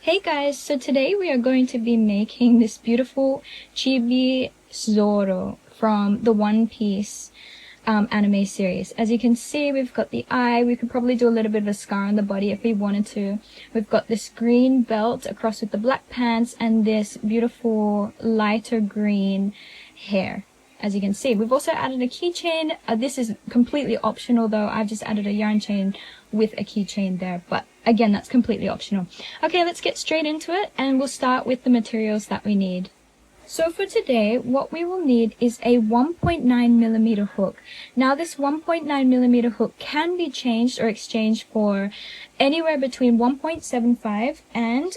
Hey guys, so today we are going to be making this beautiful chibi Zoro from the One Piece anime series. As you can see, we've got the eye. We could probably do a little bit of a scar on the body if we wanted to. We've got this green belt across with the black pants and this beautiful lighter green hair. As you can see, we've also added a keychain. This is completely optional though. I've just added a yarn chain with a keychain there, but again, that's completely optional. Okay, let's get straight into it and we'll start with the materials that we need. So for today, what we will need is a 1.9mm hook. Now this 1.9mm hook can be changed or exchanged for anywhere between 1.75 and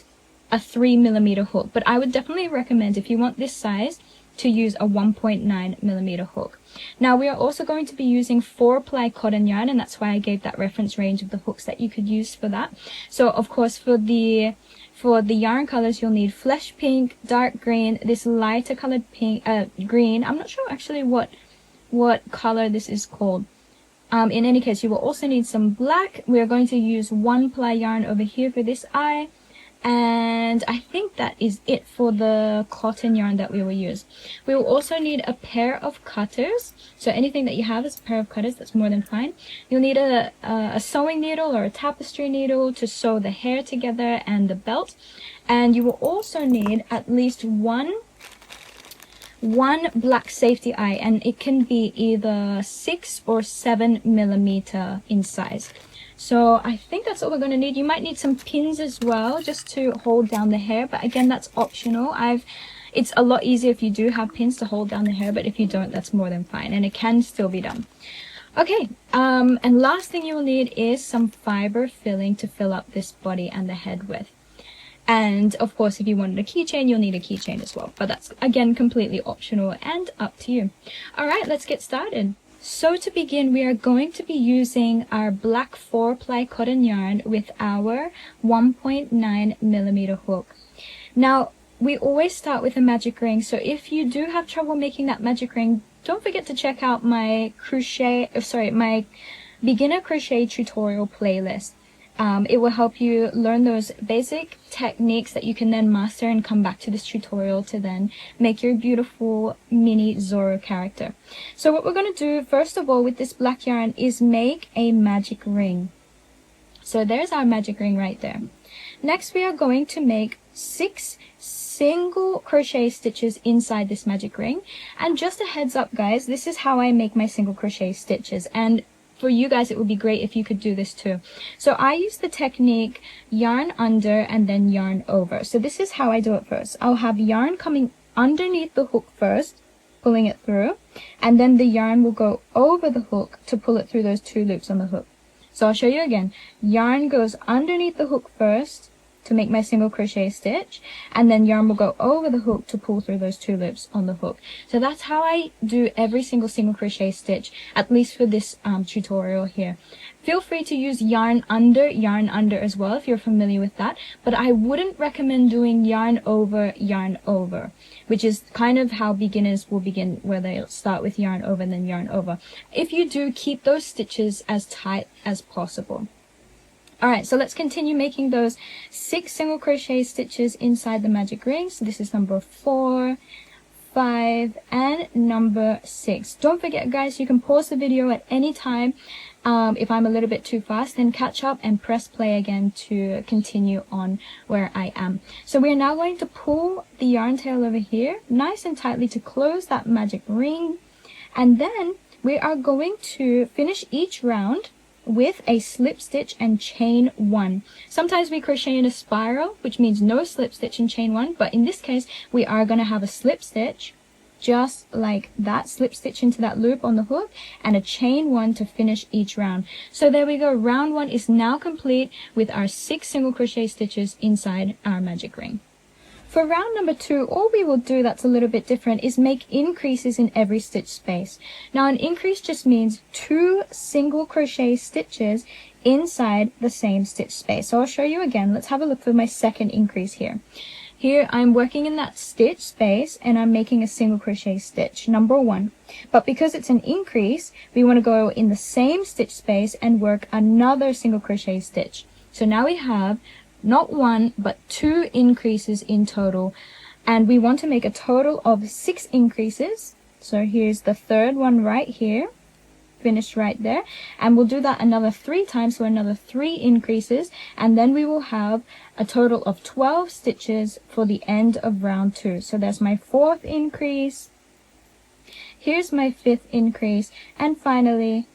a 3mm hook, but I would definitely recommend, if you want this size, to use a 1.9mm hook. Now we are also going to be using 4-ply cotton yarn, and that's why I gave that reference range of the hooks that you could use for that. So of course for the yarn colors, you'll need flesh pink, dark green, this lighter colored pink, green. I'm not sure actually what color this is called. In any case, you will also need some black. We are going to use 1-ply yarn over here for this eye. And I think that is it for the cotton yarn that we will use. We will also need a pair of cutters. So anything that you have is a pair of cutters, that's more than fine. You'll need a sewing needle or a tapestry needle to sew the hair together and the belt. And you will also need at least one black safety eye, and it can be either 6 or 7mm in size. So I think that's all we're going to need. You might need some pins as well, just to hold down the hair, but again, that's optional. It's a lot easier if you do have pins to hold down the hair, but if you don't, that's more than fine, and it can still be done. Okay, and last thing you will need is some fiber filling to fill up this body and the head with. And of course, if you wanted a keychain, you'll need a keychain as well, but that's again completely optional and up to you. Alright, let's get started. So to begin, we are going to be using our black 4-ply cotton yarn with our 1.9mm hook. Now, we always start with a magic ring, so if you do have trouble making that magic ring, don't forget to check out my my beginner crochet tutorial playlist. It will help you learn those basic techniques that you can then master and come back to this tutorial to then make your beautiful mini Zoro character. So what we're going to do first of all with this black yarn is make a magic ring. So there's our magic ring right there. Next we are going to make 6 single crochet stitches inside this magic ring. And just a heads up guys, this is how I make my single crochet stitches, and for you guys, it would be great if you could do this too. So I use the technique yarn under and then yarn over. So this is how I do it first. I'll have yarn coming underneath the hook first, pulling it through, and then the yarn will go over the hook to pull it through those 2 loops on the hook. So I'll show you again. Yarn goes underneath the hook first to make my single crochet stitch, and then yarn will go over the hook to pull through those 2 loops on the hook. So that's how I do every single crochet stitch, at least for this tutorial here. Feel free to use yarn under as well if you're familiar with that, but I wouldn't recommend doing yarn over, which is kind of how beginners will begin, where they'll start with yarn over and then yarn over. If you do, keep those stitches as tight as possible. Alright, so let's continue making those 6 single crochet stitches inside the magic ring. So this is number 4, 5, and number 6. Don't forget guys, you can pause the video at any time if I'm a little bit too fast, then catch up and press play again to continue on where I am. So we are now going to pull the yarn tail over here nice and tightly to close that magic ring, and then we are going to finish each round with a slip stitch and chain 1. Sometimes we crochet in a spiral, which means no slip stitch and chain 1, but in this case we are going to have a slip stitch just like that, slip stitch into that loop on the hook, and a chain 1 to finish each round. So there we go, round 1 is now complete with our 6 single crochet stitches inside our magic ring. For round number 2, all we will do that's a little bit different is make increases in every stitch space. Now an increase just means 2 single crochet stitches inside the same stitch space. So I'll show you again. Let's have a look for my second increase here. Here I'm working in that stitch space and I'm making a single crochet stitch, number 1. But because it's an increase, we want to go in the same stitch space and work another single crochet stitch. So now we have not one, but 2 increases in total. And we want to make a total of 6 increases. So here's the third one right here, finished right there. And we'll do that another 3 times, so another 3 increases. And then we will have a total of 12 stitches for the end of round 2. So there's my 4th increase. Here's my 5th increase. And finally,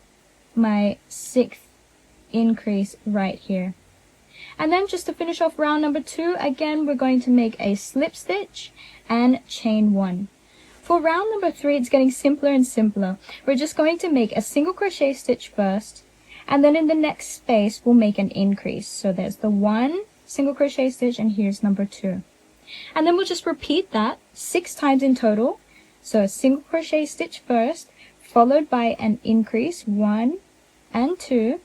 my 6th increase right here. And then just to finish off round number 2, again, we're going to make a slip stitch and chain 1. For round number 3, it's getting simpler and simpler. We're just going to make a single crochet stitch first, and then in the next space, we'll make an increase. So there's the 1 single crochet stitch, and here's number 2. And then we'll just repeat that 6 times in total. So a single crochet stitch first, followed by an increase, 1 and 2.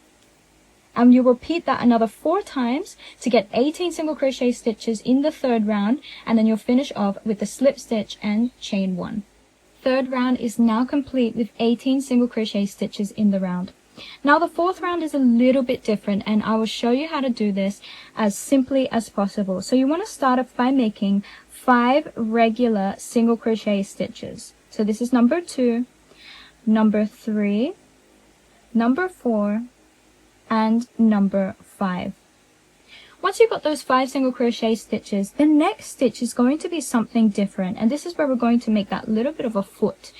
And you repeat that another 4 times to get 18 single crochet stitches in the third round, and then you'll finish off with the slip stitch and chain 1. Third round is now complete with 18 single crochet stitches in the round. Now the fourth round is a little bit different, and I will show you how to do this as simply as possible. So you want to start off by making 5 regular single crochet stitches. So this is number 2, number 3, number 4, and number 5. Once you've got those 5 single crochet stitches, the next stitch is going to be something different, and this is where we're going to make that little bit of a foot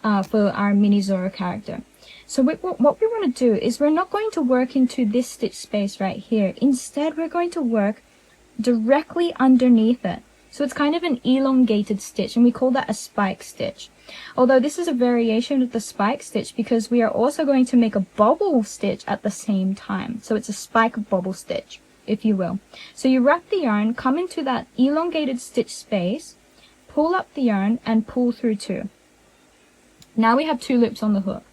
for our mini Zoro character. So what we want to do is we're not going to work into this stitch space right here. Instead, we're going to work directly underneath it. So it's kind of an elongated stitch, and we call that a spike stitch. Although this is a variation of the spike stitch because we are also going to make a bobble stitch at the same time. So it's a spike bobble stitch, if you will. So you wrap the yarn, come into that elongated stitch space, pull up the yarn, and pull through 2. Now we have 2 loops on the hook.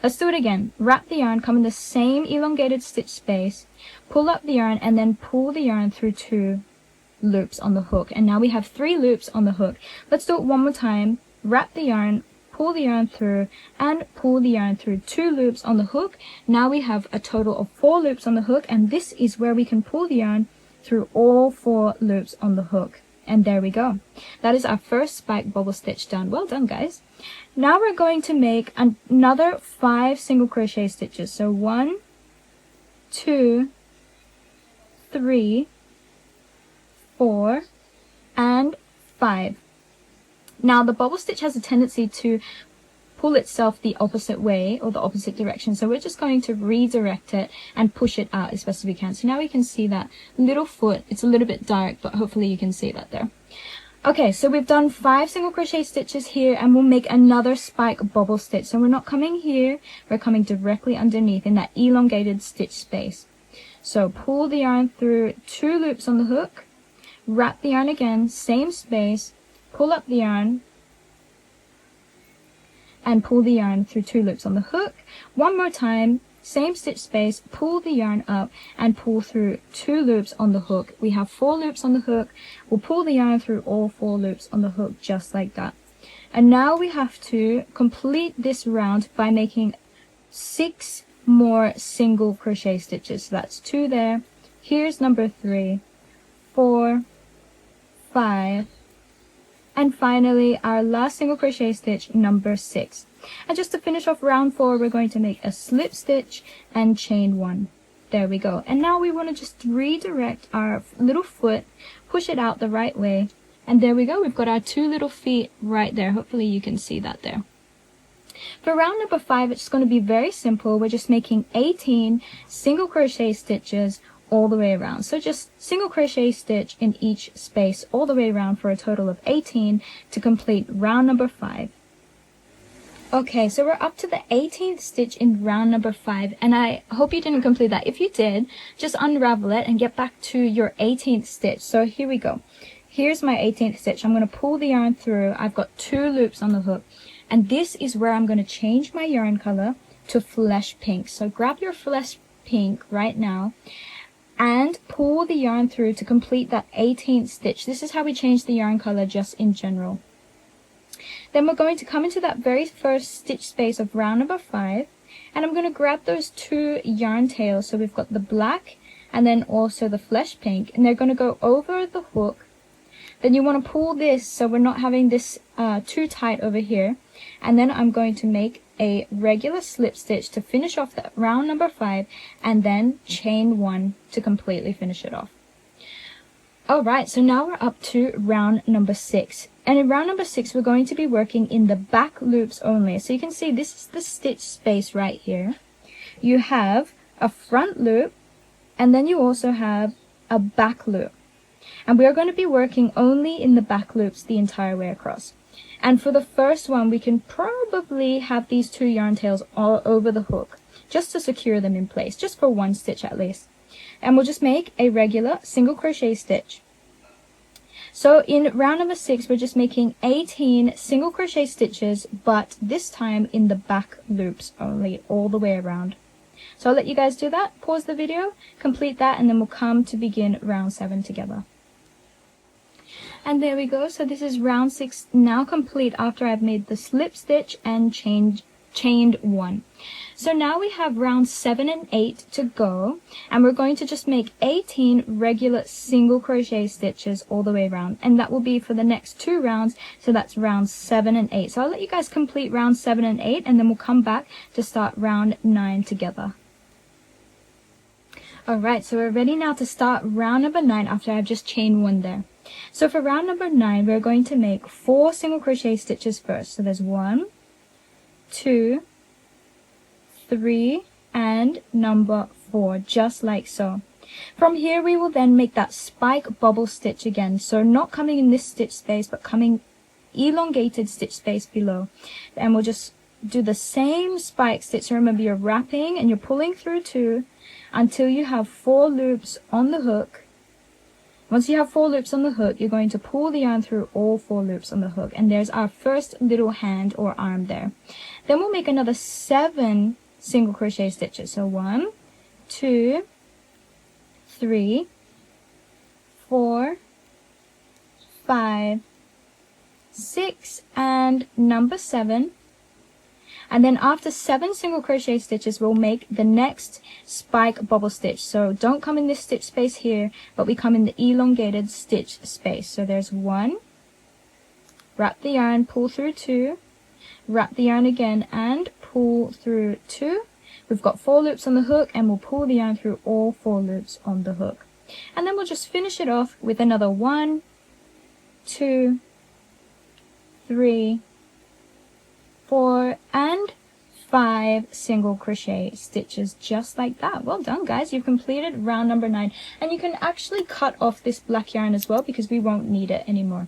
Let's do it again. Wrap the yarn, come in the same elongated stitch space, pull up the yarn, and then pull the yarn through 2 loops on the hook. And now we have 3 loops on the hook. Let's do it one more time. Wrap the yarn, pull the yarn through, and pull the yarn through 2 loops on the hook. Now we have a total of 4 loops on the hook, and this is where we can pull the yarn through all 4 loops on the hook. And there we go. That is our first spike bobble stitch done. Well done, guys. Now we're going to make another 5 single crochet stitches. So 1, 2, 3, 4, and 5. Now the bobble stitch has a tendency to pull itself the opposite way or the opposite direction, so we're just going to redirect it and push it out as best as we can. So now we can see that little foot. It's a little bit dark, but hopefully you can see that there. Okay, so we've done 5 single crochet stitches here, and we'll make another spike bobble stitch. So we're not coming here, we're coming directly underneath in that elongated stitch space. So pull the yarn through 2 loops on the hook, wrap the yarn again, same space, pull up the yarn, and pull the yarn through 2 loops on the hook. One more time, same stitch space, pull the yarn up, and pull through 2 loops on the hook. We have 4 loops on the hook. We'll pull the yarn through all 4 loops on the hook just like that. And now we have to complete this round by making 6 more single crochet stitches. So that's 2 there. Here's number 3, 4, 5, and finally our last single crochet stitch, number 6. And just to finish off round 4, we're going to make a slip stitch and chain 1. There we go. And now we want to just redirect our little foot, push it out the right way, and there we go. We've got our 2 little feet right there. Hopefully you can see that there. For round number 5, it's going to be very simple. We're just making 18 single crochet stitches all the way around. So just single crochet stitch in each space all the way around for a total of 18 to complete round number 5. Okay, so we're up to the 18th stitch in round number 5, and I hope you didn't complete that. If you did, just unravel it and get back to your 18th stitch. So here we go. Here's my 18th stitch. I'm going to pull the yarn through. I've got 2 loops on the hook, and this is where I'm going to change my yarn color to flesh pink. So grab your flesh pink right now and pull the yarn through to complete that 18th stitch. This is how we change the yarn color just in general. Then we're going to come into that very first stitch space of round number 5, and I'm going to grab those 2 yarn tails. So we've got the black and then also the flesh pink, and they're going to go over the hook. Then you want to pull this so we're not having this too tight over here, and then I'm going to make a regular slip stitch to finish off the round number 5, and then chain 1 to completely finish it off. Alright, so now we're up to round number 6, and in round number 6 we're going to be working in the back loops only. So you can see this is the stitch space right here. You have a front loop, and then you also have a back loop, and we are going to be working only in the back loops the entire way across. And for the first one, we can probably have these 2 yarn tails all over the hook, just to secure them in place, just for 1 stitch at least. And we'll just make a regular single crochet stitch. So in round number 6, we're just making 18 single crochet stitches, but this time in the back loops only, all the way around. So I'll let you guys do that, pause the video, complete that, and then we'll come to begin round 7 together. And there we go, so this is round 6 now complete after I've made the slip stitch and chained 1. So now we have round 7 and 8 to go, and we're going to just make 18 regular single crochet stitches all the way around, and that will be for the next 2 rounds, so that's rounds 7 and 8. So I'll let you guys complete round 7 and 8, and then we'll come back to start round 9 together. Alright, so we're ready now to start round number 9 after I've just chained 1 there. So for round number 9, we're going to make 4 single crochet stitches first. So there's 1, 2, 3, and number 4, just like so. From here, we will then make that spike bubble stitch again. So not coming in this stitch space, but coming elongated stitch space below. And we'll just do the same spike stitch. So remember, you're wrapping and you're pulling through 2 until you have 4 loops on the hook. Once you have 4 loops on the hook, you're going to pull the yarn through all 4 loops on the hook. And there's our first little hand or arm there. Then we'll make another 7 single crochet stitches. So 1, 2, 3, 4, 5, 6, and number 7. And then after 7 single crochet stitches, we'll make the next spike bubble stitch. So don't come in this stitch space here, but we come in the elongated stitch space. So there's 1, wrap the yarn, pull through 2, wrap the yarn again, and pull through 2. We've got 4 loops on the hook, and we'll pull the yarn through all 4 loops on the hook. And then we'll just finish it off with another 1, 2, 3, 4, and 5 single crochet stitches, just like that. Well done, guys. You've completed round number 9, and you can actually cut off this black yarn as well because we won't need it anymore.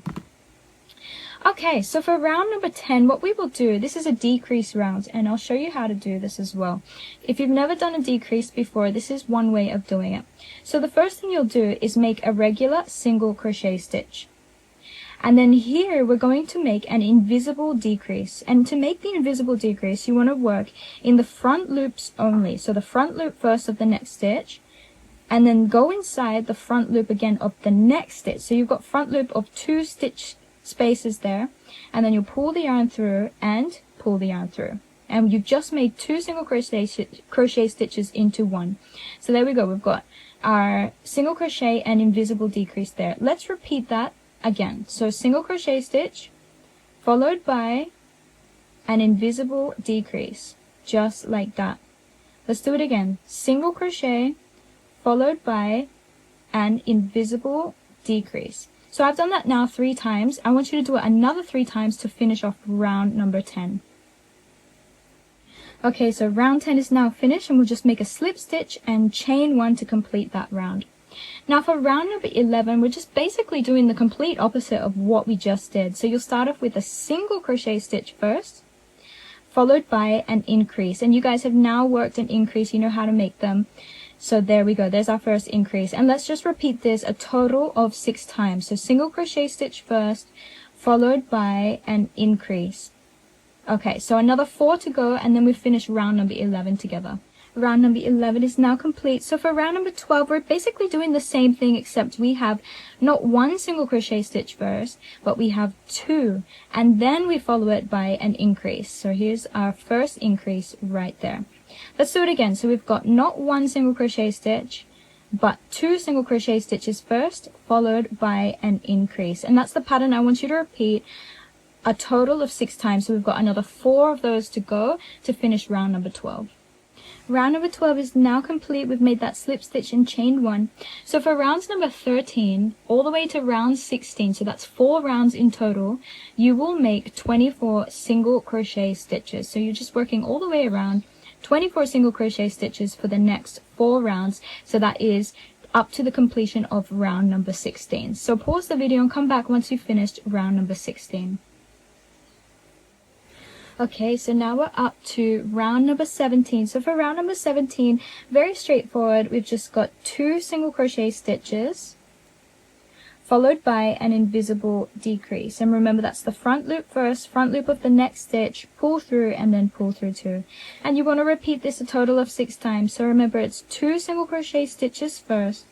Okay, so for round number 10, what we will do, this is a decrease round, and I'll show you how to do this as well. If you've never done a decrease before, this is one way of doing it. So the first thing you'll do is make a regular single crochet stitch. And then here we're going to make an invisible decrease. And to make the invisible decrease, you want to work in the front loops only. So the front loop first of the next stitch, and then go inside the front loop again of the next stitch. So you've got front loop of 2 stitch spaces there, and then you'll pull the yarn through and pull the yarn through. And you've just made 2 single crochet stitches into 1. So there we go. We've got our single crochet and invisible decrease there. Let's repeat that again. So single crochet stitch followed by an invisible decrease, just like that. Let's do it again. Single crochet followed by an invisible decrease. So I've done that now 3 times. I want you to do it another 3 times to finish off round number 10. Okay, so round 10 is now finished, and we'll just make a slip stitch and chain 1 to complete that round. Now for round number 11, we're just basically doing the complete opposite of what we just did. So you'll start off with a single crochet stitch first, followed by an increase. And you guys have now worked an increase, you know how to make them. So there we go, there's our first increase. And let's just repeat this a total of 6 times. So single crochet stitch first, followed by an increase. Okay, so another 4 to go, and then we finish round number 11 together. Round number 11 is now complete. So for round number 12, we're basically doing the same thing, except we have not 1 single crochet stitch first, but we have 2, and then we follow it by an increase. So here's our first increase right there. Let's do it again. So we've got not 1 single crochet stitch, but 2 single crochet stitches first, followed by an increase. And that's the pattern I want you to repeat a total of 6 times. So we've got another 4 of those to go to finish round number 12. Round number 12 is now complete. We've made that slip stitch and chained 1. So for rounds number 13 all the way to round 16, so that's 4 rounds in total, you will make 24 single crochet stitches. So you're just working all the way around 24 single crochet stitches for the next 4 rounds. So that is up to the completion of round number 16. So pause the video and come back once you've finished round number 16. Okay, so now we're up to round number 17. So for round number 17, very straightforward. We've just got 2 single crochet stitches followed by an invisible decrease. And remember, that's the front loop first, front loop of the next stitch, pull through, and then pull through 2. And you want to repeat this a total of 6 times. So remember, it's 2 single crochet stitches first,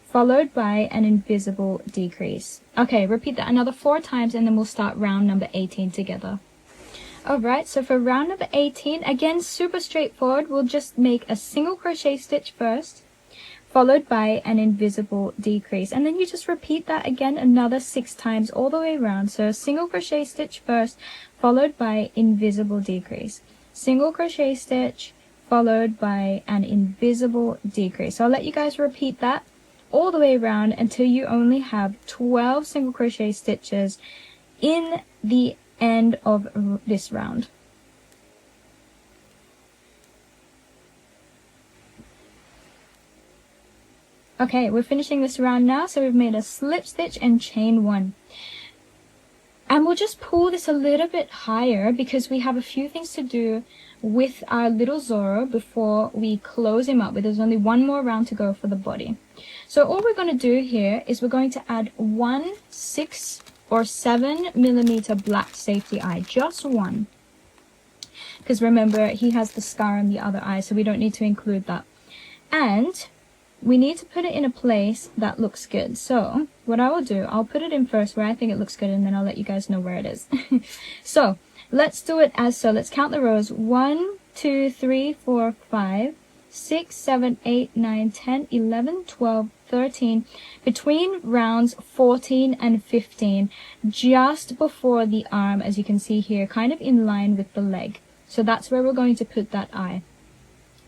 followed by an invisible decrease. Okay, repeat that another 4 times, and then we'll start round number 18 together. Alright, so for round number 18, again, super straightforward. We'll just make a single crochet stitch first, followed by an invisible decrease. And then you just repeat that again another 6 times all the way around. So single crochet stitch first, followed by invisible decrease. Single crochet stitch, followed by an invisible decrease. So I'll let you guys repeat that all the way around until you only have 12 single crochet stitches in the end of this round. Okay, we're finishing this round now, so we've made a slip stitch and chain 1. And we'll just pull this a little bit higher because we have a few things to do with our little Zoro before we close him up. But there's only 1 more round to go for the body. So all we're going to do here is we're going to add 1 6 or 7 millimeter black safety eye, just 1, because remember he has the scar on the other eye, so we don't need to include that. And we need to put it in a place that looks good. So what I will do, I'll put it in first where I think it looks good, and then I'll let you guys know where it is. So let's do it as so. Let's count the rows. 1 2 3 4 5 6 7 8 9 10 11 12 13, between rounds 14 and 15, just before the arm, as you can see here, kind of in line with the leg. So that's where we're going to put that eye.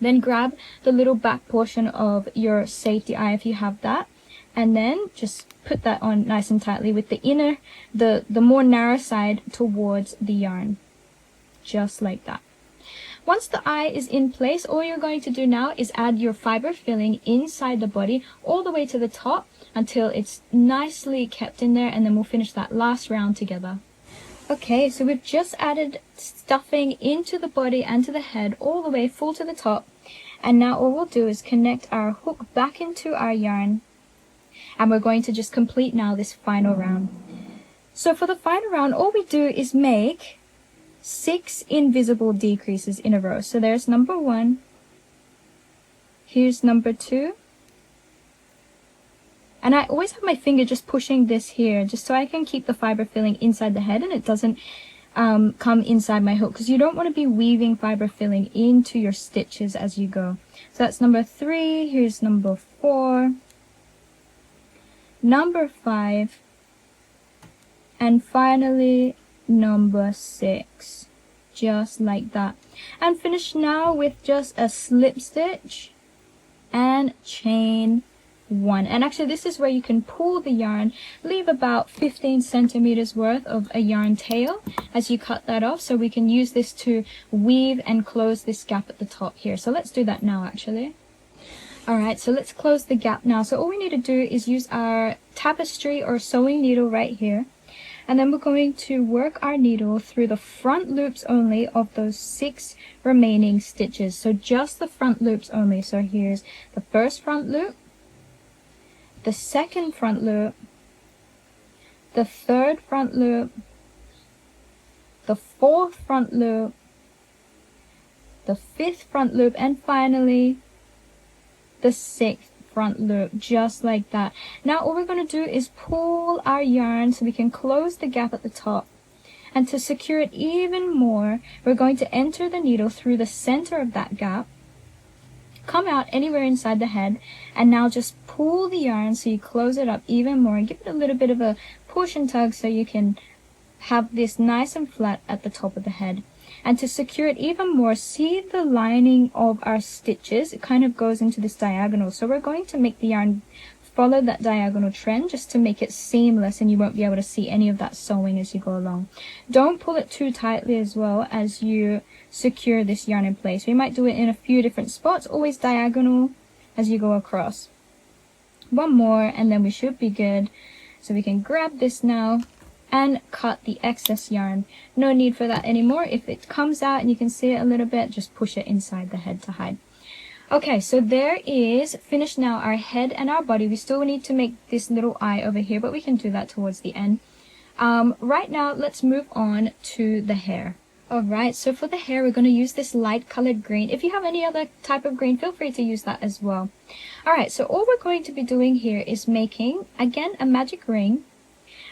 Then grab the little back portion of your safety eye if you have that, and then just put that on nice and tightly with the inner, the more narrow side towards the yarn, just like that. Once the eye is in place, all you're going to do now is add your fiber filling inside the body all the way to the top until it's nicely kept in there, and then we'll finish that last round together. Okay, so we've just added stuffing into the body and to the head all the way full to the top, and now all we'll do is connect our hook back into our yarn, and we're going to just complete now this final round. So for the final round, all we do is make 6 invisible decreases in a row. So there's number 1, here's number 2, and I always have my finger just pushing this here just so I can keep the fiber filling inside the head and it doesn't come inside my hook, because you don't want to be weaving fiber filling into your stitches as you go. So that's number 3, here's number 4, number 5, and finally number 6, just like that. And finish now with just a slip stitch and chain 1. And actually this is where you can pull the yarn, leave about 15 centimeters worth of a yarn tail as you cut that off, so we can use this to weave and close this gap at the top here. So let's do that now actually. Alright, so let's close the gap now. So all we need to do is use our tapestry or sewing needle right here. And then we're going to work our needle through the front loops only of those 6 remaining stitches. So just the front loops only. So here's the first front loop, the second front loop, the third front loop, the fourth front loop, the fifth front loop, and finally the 6th front loop, just like that. Now all we're going to do is pull our yarn so we can close the gap at the top, and to secure it even more, we're going to enter the needle through the center of that gap, come out anywhere inside the head, and now just pull the yarn so you close it up even more and give it a little bit of a push and tug so you can have this nice and flat at the top of the head. And to secure it even more, see the lining of our stitches, it kind of goes into this diagonal, so we're going to make the yarn follow that diagonal trend just to make it seamless, and you won't be able to see any of that sewing as you go along. Don't pull it too tightly as well as you secure this yarn in place. We might do it in a few different spots, always diagonal as you go across. One more and then we should be good. So we can grab this now and cut the excess yarn. No need for that anymore. If it comes out and you can see it a little bit, just push it inside the head to hide. Okay, so there is finished now our head and our body. We still need to make this little eye over here, but we can do that towards the end. Right now, let's move on to the hair. Alright, so for the hair, we're going to use this light colored green. If you have any other type of green, feel free to use that as well. Alright, so all we're going to be doing here is making, again, a magic ring.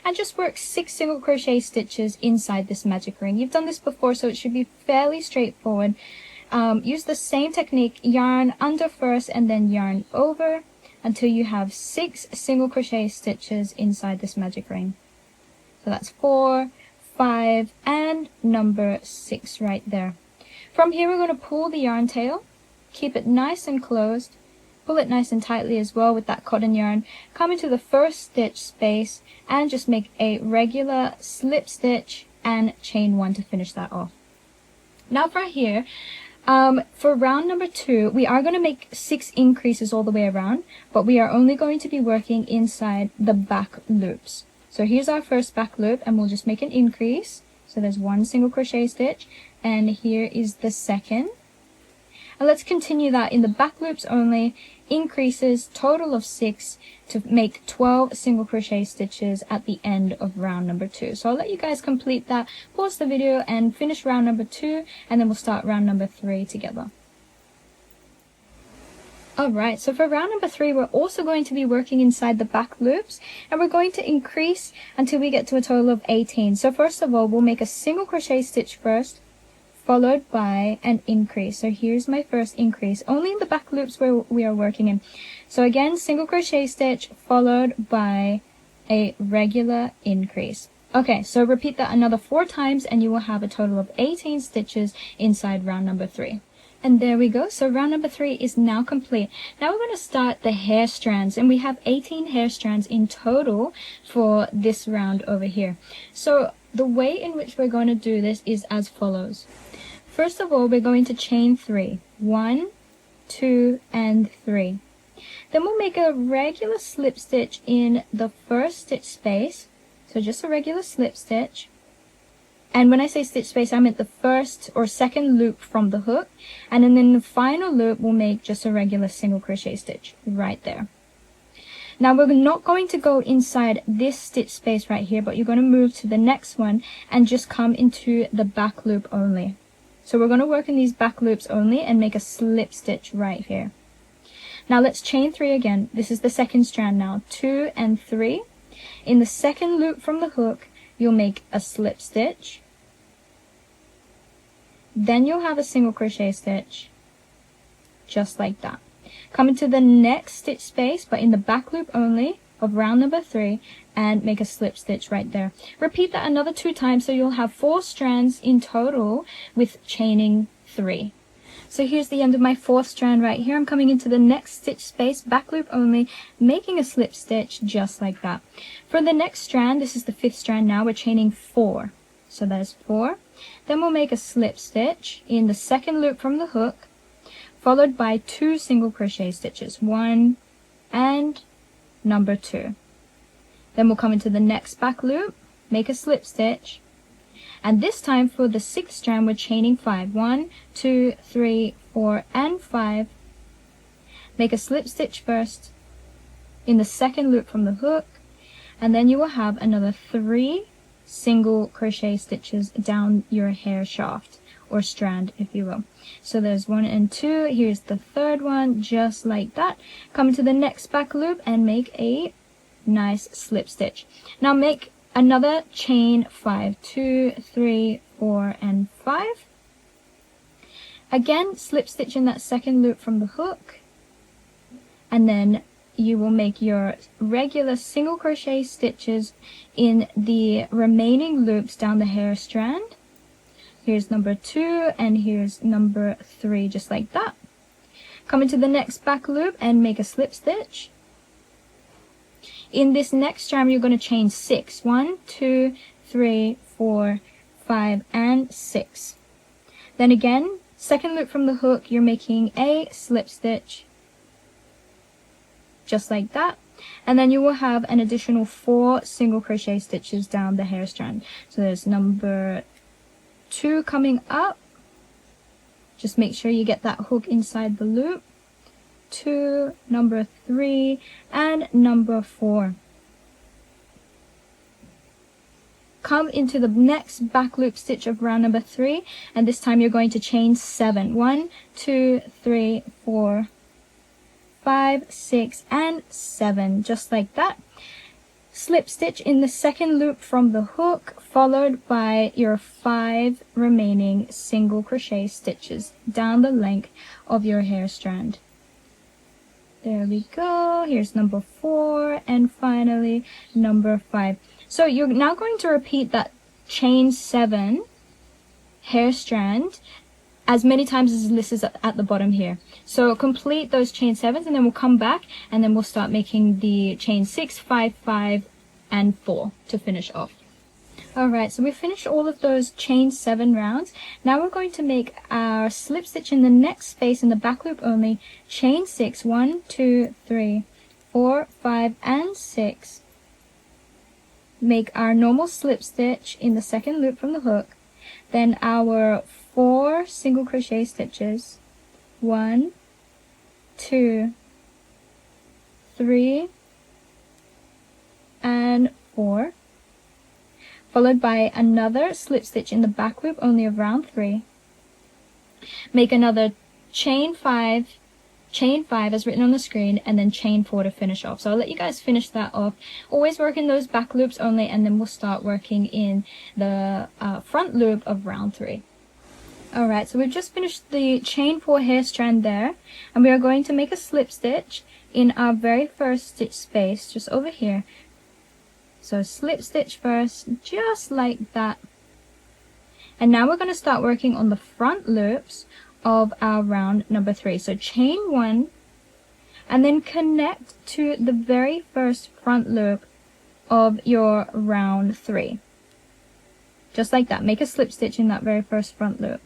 And just work 6 single crochet stitches inside this magic ring. You've done this before, so it should be fairly straightforward. Use the same technique, yarn under first and then yarn over until you have 6 single crochet stitches inside this magic ring. So that's 4, 5, and number 6 right there. From here we're going to pull the yarn tail, keep it nice and closed, pull it nice and tightly as well with that cotton yarn, come into the first stitch space and just make a regular slip stitch and chain 1 to finish that off. Now for here, for round number 2, we are going to make 6 increases all the way around, but we are only going to be working inside the back loops. So here's our first back loop, and we'll just make an increase. So there's 1 single crochet stitch, and here is the second. And let's continue that in the back loops only, increases, total of 6 to make 12 single crochet stitches at the end of round number 2. So I'll let you guys complete that, pause the video and finish round number 2, and then we'll start round number 3 together. Alright, so for round number 3, we're also going to be working inside the back loops, and we're going to increase until we get to a total of 18. So first of all, we'll make a single crochet stitch first, followed by an increase. So here's my first increase, only in the back loops where we are working in. So again, single crochet stitch followed by a regular increase. Okay, so repeat that another 4 times and you will have a total of 18 stitches inside round number 3. And there we go. So round number 3 is now complete. Now we're going to start the hair strands, and we have 18 hair strands in total for this round over here. So the way in which we're going to do this is as follows. First of all, we're going to chain 3. 1, 2, and 3. Then we'll make a regular slip stitch in the first stitch space. So just a regular slip stitch. And when I say stitch space, I meant the first or second loop from the hook. And then in the final loop, we'll make just a regular single crochet stitch right there. Now we're not going to go inside this stitch space right here, but you're going to move to the next one and just come into the back loop only. So we're going to work in these back loops only and make a slip stitch right here. Now let's chain 3 again. This is the second strand now. 2 and 3. In the second loop from the hook, you'll make a slip stitch. Then you'll have a single crochet stitch, just like that. Come into the next stitch space, but in the back loop only of round number 3, and make a slip stitch right there. Repeat that another 2 times, so you'll have 4 strands in total with chaining 3. So here's the end of my 4th strand right here. I'm coming into the next stitch space, back loop only, making a slip stitch just like that. For the next strand, this is the 5th strand now, we're chaining 4. So there's 4. Then we'll make a slip stitch in the second loop from the hook, followed by 2 single crochet stitches, 1 and number 2. Then we'll come into the next back loop, make a slip stitch, and this time for the 6th strand we're chaining 5. 1, 2, 3, 4, and 5. Make a slip stitch first in the second loop from the hook, and then you will have another 3 single crochet stitches down your hair shaft or strand, if you will. So there's 1 and 2. Here's the 3rd one, just like that. Come to the next back loop and make a nice slip stitch. Now make another chain 5. 2, 3, 4, and 5. Again, slip stitch in that second loop from the hook, and then you will make your regular single crochet stitches in the remaining loops down the hair strand. Here's number 2 and here's number 3, just like that. Come into the next back loop and make a slip stitch. In this next strand, you're going to chain 6. 1, 2, 3, 4, 5, and 6. Then again, second loop from the hook, you're making a slip stitch, just like that. And then you will have an additional 4 single crochet stitches down the hair strand. So there's number 2 coming up. Just make sure you get that hook inside the loop. 2, number 3, and number 4. Come into the next back loop stitch of round number 3, and this time you're going to chain 7. 1, 2, 3, 4, 5, 6, and 7, just like that. Slip stitch in the second loop from the hook, followed by your 5 remaining single crochet stitches down the length of your hair strand. There we go. Here's number 4, and finally number 5. So you're now going to repeat that chain 7 hair strand as many times as this is at the bottom here. So complete those chain 7s, and then we'll come back and then we'll start making the chain 6, 5, 5, and 4 to finish off. Alright, so we finished all of those chain 7 rounds. Now we're going to make our slip stitch in the next space in the back loop only. Chain 6, 1, 2, 3, 4, 5, and 6. Make our normal slip stitch in the second loop from the hook. Then our 4 single crochet stitches. 1, 2, 3, and 4. Followed by another slip stitch in the back loop only of round 3. Make another chain 5 as written on the screen, and then chain 4 to finish off. So I'll let you guys finish that off. Always work in those back loops only, and then we'll start working in the front loop of round 3. Alright, so we've just finished the chain 4 hair strand there, and we are going to make a slip stitch in our very first stitch space, just over here. So slip stitch first, just like that. And now we're going to start working on the front loops of our round number 3. So chain 1, and then connect to the very first front loop of your round 3. Just like that. Make a slip stitch in that very first front loop.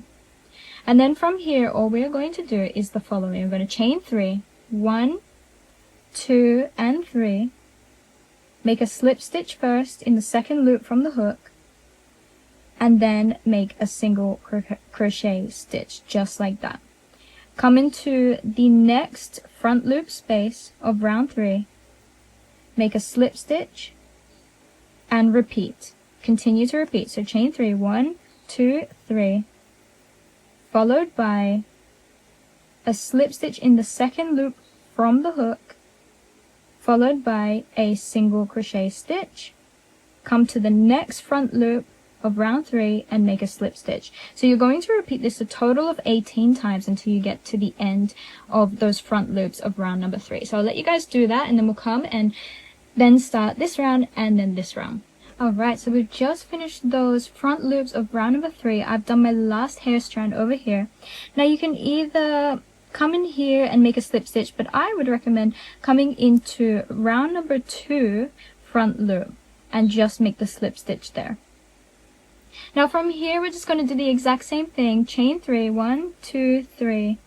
And then from here, all we're going to do is the following. We're going to chain 3, 1, 2, and 3. Make a slip stitch first in the second loop from the hook, and then make a single crochet stitch, just like that. Come into the next front loop space of round 3, make a slip stitch, and repeat. Continue to repeat. So chain 3, 1, 2, 3, followed by a slip stitch in the second loop from the hook, followed by a single crochet stitch. Come to the next front loop of round 3 and make a slip stitch. So you're going to repeat this a total of 18 times until you get to the end of those front loops of round number 3. So I'll let you guys do that, and then we'll come and then start this round and then this round. Alright, so we've just finished those front loops of round number 3. I've done my last hair strand over here. Now you can either come in here and make a slip stitch, but I would recommend coming into round number 2 front loop and just make the slip stitch there. Now from here, we're just going to do the exact same thing. Chain 3, 1, 2, 3.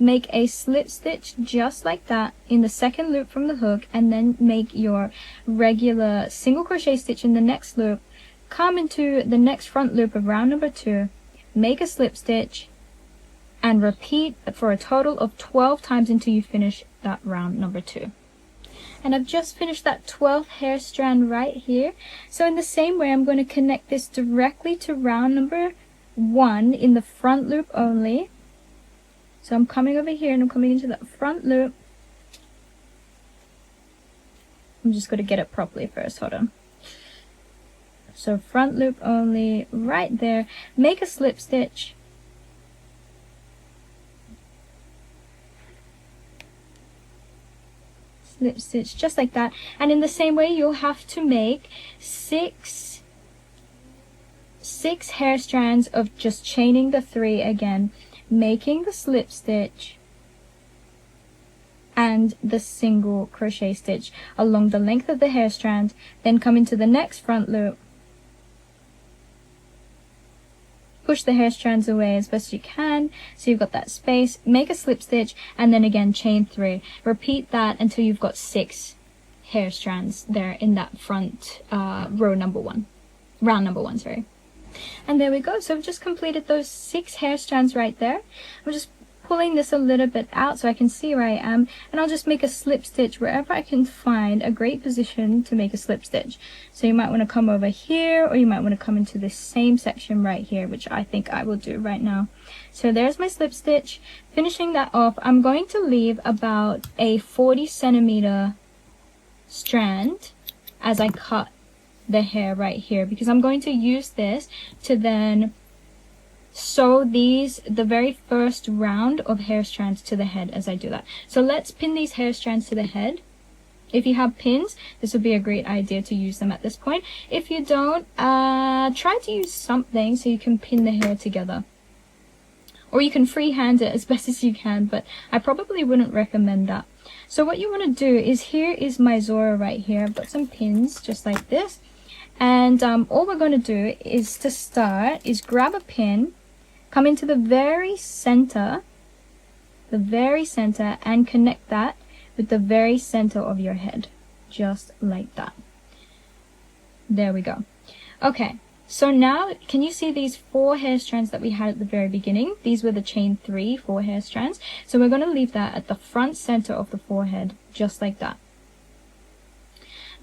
Make a slip stitch just like that in the second loop from the hook, and then make your regular single crochet stitch in the next loop. Come into the next front loop of round number 2, make a slip stitch, and repeat for a total of 12 times until you finish that round number 2. And I've just finished that 12th hair strand right here. So in the same way, I'm going to connect this directly to round number 1 in the front loop only. So I'm coming over here and I'm coming into that front loop. I'm just going to get it properly first, hold on. So front loop only right there. Make a slip stitch, slip stitch just like that. And in the same way, you'll have to make six hair strands of just chaining the 3 again, making the slip stitch and the single crochet stitch along the length of the hair strand, then come into the next front loop, push the hair strands away as best you can so you've got that space, make a slip stitch, and then again chain 3. Repeat that until you've got 6 hair strands there in that front round number 1, sorry. And there we go. So I've just completed those 6 hair strands right there. I'm just pulling this a little bit out so I can see where I am, and I'll just make a slip stitch wherever I can find a great position to make a slip stitch. So you might want to come over here, or you might want to come into this same section right here, which I think I will do right now. So there's my slip stitch. Finishing that off, I'm going to leave about a 40 centimeter strand as I cut the hair right here, because I'm going to use this to then sew the very first round of hair strands to the head as I do that. So let's pin these hair strands to the head. If you have pins, this would be a great idea to use them at this point. If you don't, try to use something so you can pin the hair together. Or you can freehand it as best as you can, but I probably wouldn't recommend that. So what you want to do is, here is my Zoro right here. I've got some pins just like this. And all we're going to do is, to start, is grab a pin, come into the very center, and connect that with the very center of your head, just like that. There we go. Okay, so now can you see these 4 hair strands that we had at the very beginning? These were the chain 3 4 hair strands. So we're going to leave that at the front center of the forehead, just like that.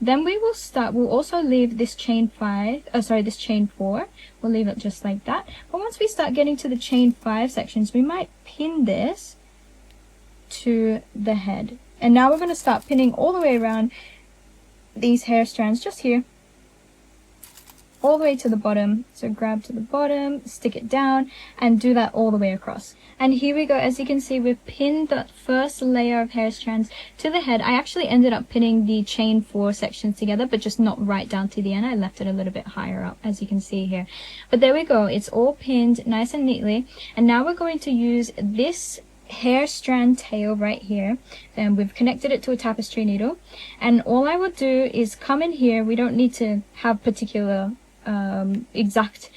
Then we'll also leave this chain 4. We'll leave it just like that. But once we start getting to the chain 5 sections, we might pin this to the head. And now we're going to start pinning all the way around these hair strands just here, all the way to the bottom. So grab to the bottom, stick it down, and do that all the way across. And here we go. As you can see, we've pinned the first layer of hair strands to the head. I actually ended up pinning the chain 4 sections together, but just not right down to the end. I left it a little bit higher up, as you can see here. But there we go. It's all pinned nice and neatly. And now we're going to use this hair strand tail right here, and we've connected it to a tapestry needle. And all I will do is come in here. We don't need to have particular exact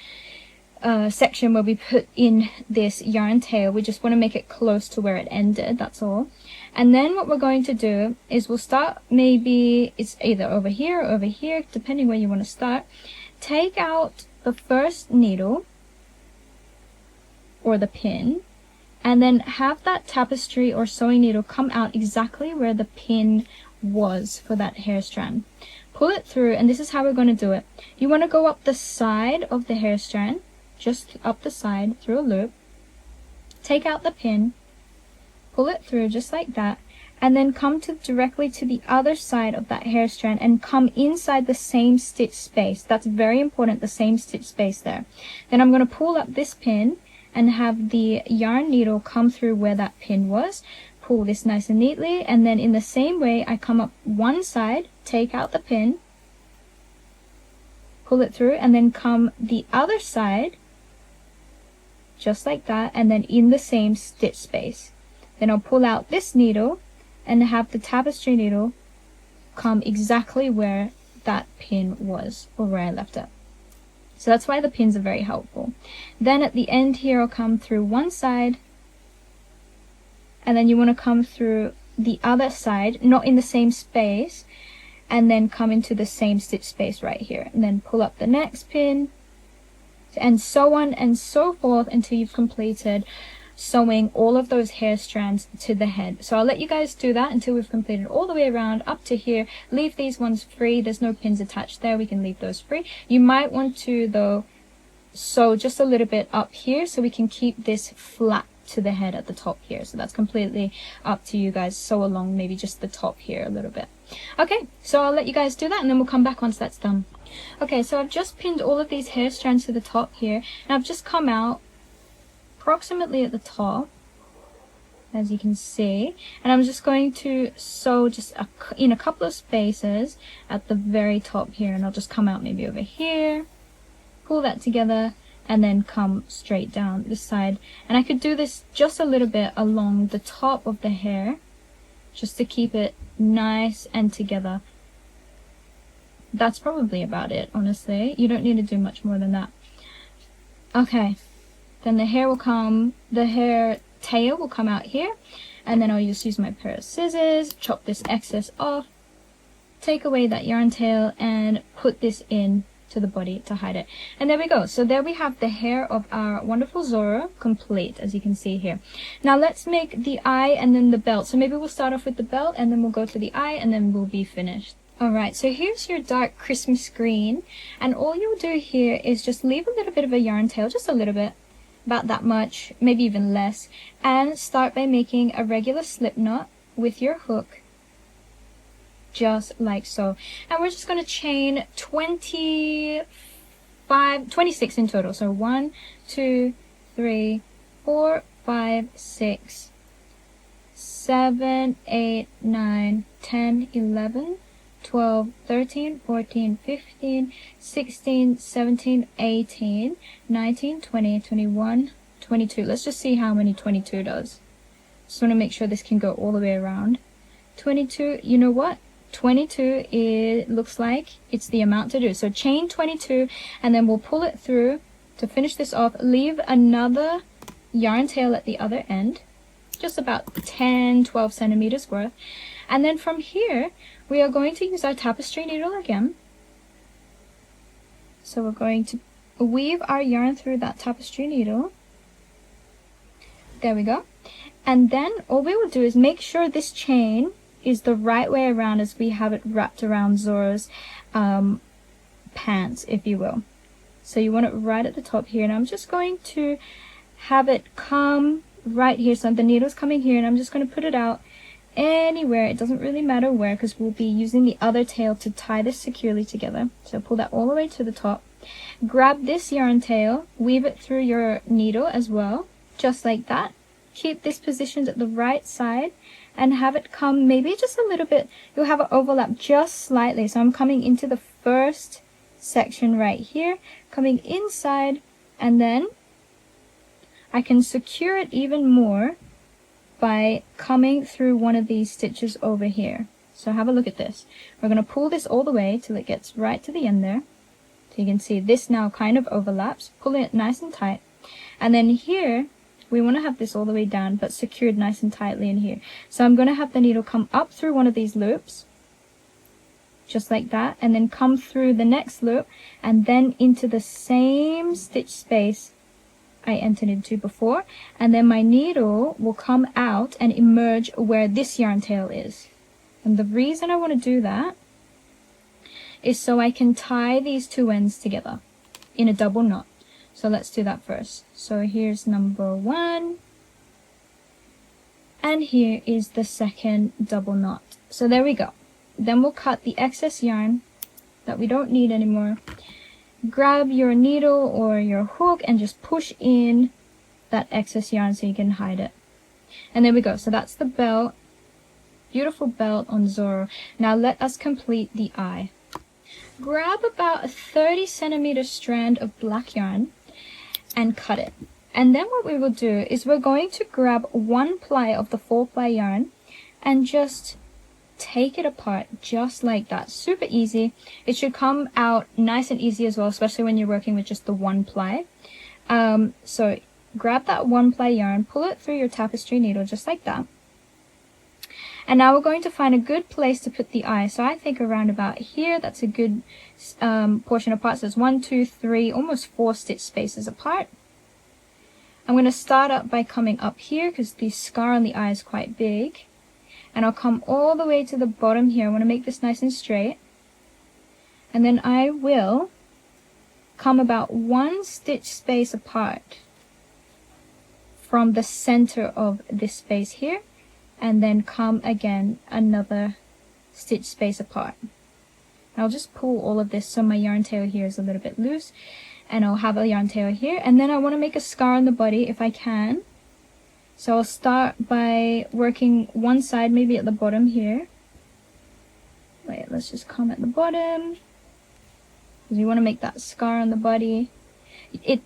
section where we put in this yarn tail. We just want to make it close to where it ended, that's all. And then what we're going to do is we'll start, maybe it's either over here or over here, depending where you want to start. Take out the first needle or the pin, and then have that tapestry or sewing needle come out exactly where the pin was for that hair strand. Pull it through, and this is how we're going to do it. You want to go up the side of the hair strand, just up the side through a loop, take out the pin, pull it through just like that, and then come directly to the other side of that hair strand and come inside the same stitch space. That's very important, the same stitch space there. Then I'm going to pull up this pin and have the yarn needle come through where that pin was. Pull this nice and neatly, and then in the same way I come up one side, take out the pin, pull it through, and then come the other side just like that, and then in the same stitch space. Then I'll pull out this needle and have the tapestry needle come exactly where that pin was, or where I left it. So that's why the pins are very helpful. Then at the end here, I'll come through one side, and then you want to come through the other side, not in the same space, and then come into the same stitch space right here, and then pull up the next pin, and so on and so forth until you've completed sewing all of those hair strands to the head. So I'll let you guys do that until we've completed all the way around up to here. Leave these ones free. There's no pins attached there. We can leave those free. You might want to, though, sew just a little bit up here so we can keep this flat to the head at the top here. So that's completely up to you guys. Sew along maybe just the top here a little bit. Okay, so I'll let you guys do that, and then we'll come back once that's done. Okay, so I've just pinned all of these hair strands to the top here, and I've just come out approximately at the top, as you can see, and I'm just going to sew just in a couple of spaces at the very top here, and I'll just come out maybe over here, pull that together, and then come straight down this side. And I could do this just a little bit along the top of the hair just to keep it nice and together. That's probably about it, honestly. You don't need to do much more than that. Okay, then the hair tail will come out here, and then I'll just use my pair of scissors, chop this excess off, take away that yarn tail, and put this in to the body to hide it. And there we go. So there we have the hair of our wonderful Zoro complete, as you can see here. Now let's make the eye and then the belt. So maybe we'll start off with the belt, and then we'll go to the eye, and then we'll be finished. Alright, so here's your dark Christmas green, and all you'll do here is just leave a little bit of a yarn tail, just a little bit, about that much, maybe even less, and start by making a regular slip knot with your hook, just like so. And we're just going to chain 26 in total. So 1, 2, 3, 4, 5, 6, 7, 8, 9, 10, 11, 12, 13, 14, 15, 16, 17, 18, 19, 20, 21, 22. Let's just see how many 22 does. Just want to make sure this can go all the way around. 22, you know what? 22, it looks like it's the amount to do. So chain 22, and then we'll pull it through to finish this off. Leave another yarn tail at the other end, just about 10-12 centimeters worth. And then from here, we are going to use our tapestry needle again. So we're going to weave our yarn through that tapestry needle. There we go. And then all we will do is make sure this chain is the right way around as we have it wrapped around Zoro's pants, if you will. So you want it right at the top here, and I'm just going to have it come right here. So the needle's coming here, and I'm just going to put it out anywhere. It doesn't really matter where, because we'll be using the other tail to tie this securely together. So pull that all the way to the top. Grab this yarn tail, weave it through your needle as well, just like that. Keep this positioned at the right side, and have it come maybe just a little bit. You'll have it overlap just slightly. So I'm coming into the first section right here, coming inside, and then I can secure it even more by coming through one of these stitches over here. So have a look at this. We're going to pull this all the way till it gets right to the end there. So you can see this now kind of overlaps. Pulling it nice and tight. And then here, we want to have this all the way down, but secured nice and tightly in here. So I'm going to have the needle come up through one of these loops, just like that, and then come through the next loop, and then into the same stitch space I entered into before, and then my needle will come out and emerge where this yarn tail is. And the reason I want to do that is so I can tie these two ends together in a double knot. So let's do that first. So here's number 1, and here is the second double knot. So there we go. Then we'll cut the excess yarn that we don't need anymore. Grab your needle or your hook and just push in that excess yarn so you can hide it. And there we go. So that's the belt. Beautiful belt on Zoro. Now let us complete the eye. Grab about a 30 centimeter strand of black yarn and cut it. And then what we will do is we're going to grab 1 ply of the 4-ply yarn and just take it apart just like that. Super easy. It should come out nice and easy as well, especially when you're working with just the 1 ply. So grab that 1 ply yarn, pull it through your tapestry needle just like that. And now we're going to find a good place to put the eye. So I think around about here, that's a good portion apart. So it's 1, 2, 3, almost 4 stitch spaces apart. I'm going to start up by coming up here because the scar on the eye is quite big. And I'll come all the way to the bottom here. I want to make this nice and straight. And then I will come about 1 stitch space apart from the center of this space here. And then come again another stitch space apart. I'll just pull all of this so my yarn tail here is a little bit loose, and I'll have a yarn tail here, and then I want to make a scar on the body if I can. So I'll start by working one side, maybe at the bottom here. Wait, let's just come at the bottom, because we want to make that scar on the body.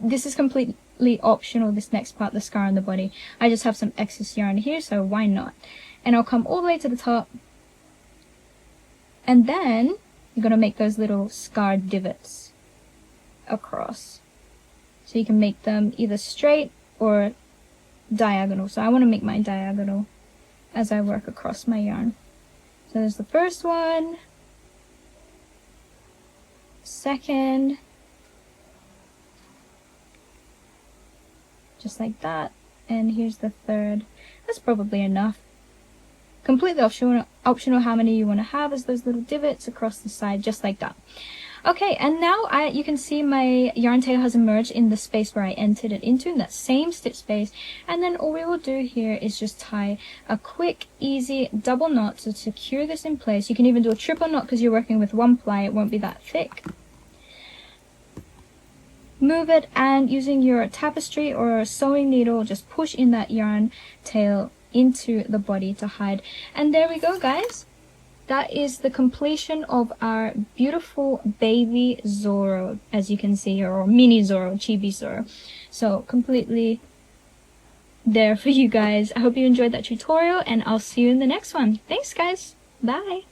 This is completely optional, this next part, the scar on the body. I just have some excess yarn here, so why not? And I'll come all the way to the top, and then you're going to make those little scar divots across. So you can make them either straight or diagonal. So I want to make mine diagonal as I work across my yarn. So there's the first one, second, just like that, and here's the third. That's probably enough. Completely optional how many you want to have as those little divots across the side, just like that. Okay, and now you can see my yarn tail has emerged in the space where I entered it into, in that same stitch space. And then all we will do here is just tie a quick, easy double knot to secure this in place. You can even do a triple knot because you're working with one ply, it won't be that thick. Move it, and using your tapestry or sewing needle, just push in that yarn tail into the body to hide. And there we go, guys. That is the completion of our beautiful baby Zoro, as you can see here, or mini Zoro, chibi Zoro. So completely there for you guys. I hope you enjoyed that tutorial, and I'll see you in the next one. Thanks, guys. Bye.